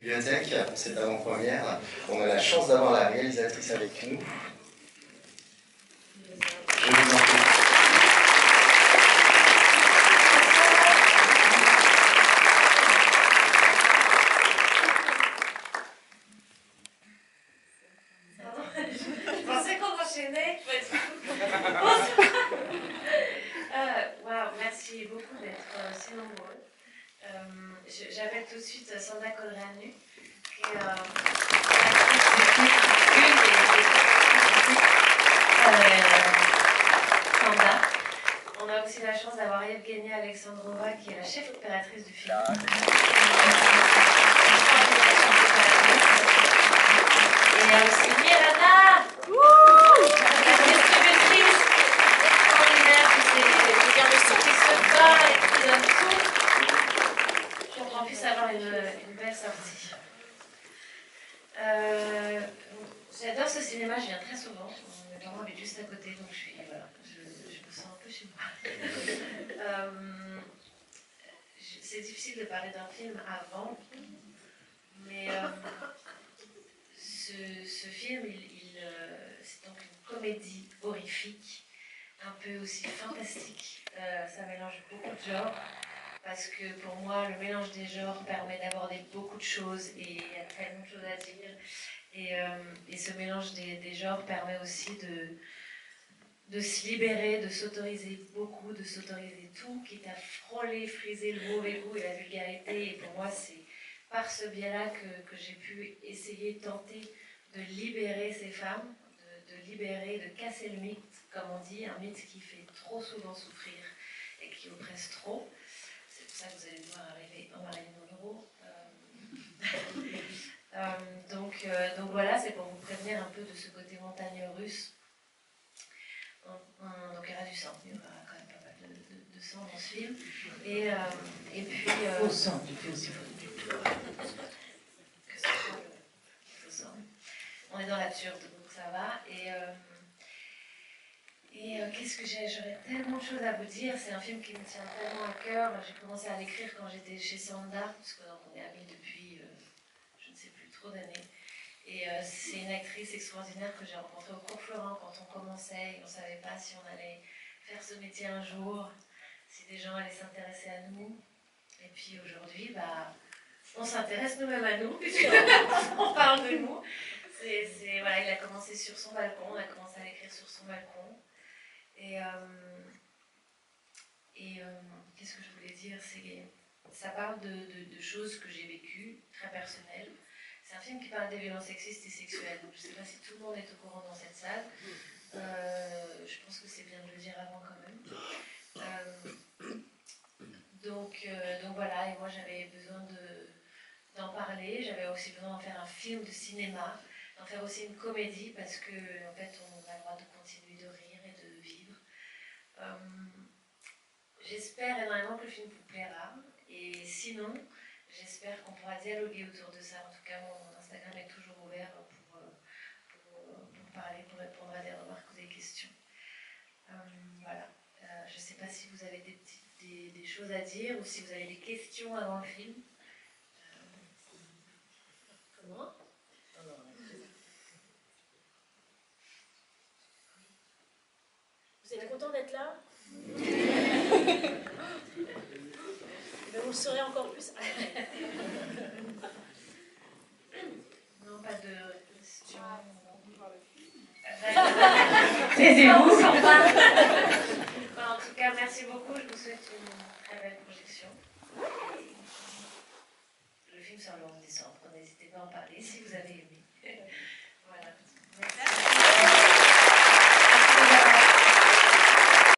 bibliothèque pour cette avant-première. On a la chance d'avoir la réalisatrice avec nous. Je vous en prie. Je pensais qu'on enchaînait. Wow, merci beaucoup d'être si nombreux. J'appelle tout de suite Sanda Codreanu, qui est une des Sanda. On a aussi la chance d'avoir Evgenia Alexandrova, qui est la chef opératrice du film. Et il y a aussi Mirana, la distributrice extraordinaire qui se bat et qui donne tout pour qu'on puisse avoir une belle sortie. J'adore ce cinéma, je viens très souvent. Mes parents habitent juste à côté, donc je me sens un peu chez moi. C'est difficile de parler d'un film avant, mais ce film, c'est donc une comédie horrifique, un peu aussi fantastique. Ça mélange beaucoup de genres, parce que pour moi, le mélange des genres permet d'aborder beaucoup de choses et il y a tellement de choses à dire. Et ce mélange des genres permet aussi de se libérer, de s'autoriser beaucoup, de s'autoriser tout, quitte à frôler, friser le mauvais goût et la vulgarité. Et pour moi, c'est par ce biais-là que j'ai pu essayer, tenter de libérer ces femmes, de libérer, de casser le mythe, comme on dit, un mythe qui fait trop souvent souffrir et qui oppresse trop. C'est pour ça que vous allez devoir arriver en Marilyn Monroe. Donc voilà, c'est pour vous prévenir un peu de ce côté montagne russe. Donc il y aura du sang, il y aura quand même pas mal de sang dans ce film. Et puis... Faux sang, tu fais aussi faux. On est dans l'absurde, donc ça va. Qu'est-ce que j'aurais tellement de choses à vous dire. C'est un film qui me tient tellement à cœur. J'ai commencé à l'écrire quand j'étais chez Sanda, parce qu'on est amis depuis je ne sais plus trop d'années. Et c'est une actrice extraordinaire que j'ai rencontrée au cours Florent quand on commençait et on ne savait pas si on allait faire ce métier un jour, si des gens allaient s'intéresser à nous. Et puis aujourd'hui, on s'intéresse nous-mêmes à nous, puisqu'on parle de nous. Voilà, il a commencé sur son balcon, on a commencé à l'écrire sur son balcon. Et qu'est-ce que je voulais dire, ça parle de choses que j'ai vécues, très personnelles. C'est un film qui parle des violences sexistes et sexuelles. Donc je ne sais pas si tout le monde est au courant dans cette salle. Je pense que c'est bien de le dire avant quand même. Donc voilà, et moi j'avais besoin d'en parler. J'avais aussi besoin d'en faire un film de cinéma, d'en faire aussi une comédie, parce que en fait on a le droit de continuer de rire et de vivre. J'espère énormément que le film vous plaira, et sinon, j'espère qu'on pourra dialoguer autour de ça. En tout cas, mon Instagram est toujours ouvert pour parler, pour répondre à des remarques ou des questions. Voilà. Je ne sais pas si vous avez des choses à dire ou si vous avez des questions avant le film. Comment ? Vous êtes content d'être là? Vous le serez encore plus. Non, pas de questions. Taisez-vous. En tout cas, merci beaucoup. Je vous souhaite une très belle projection. Le film sort le 11 décembre. N'hésitez pas à en parler si vous avez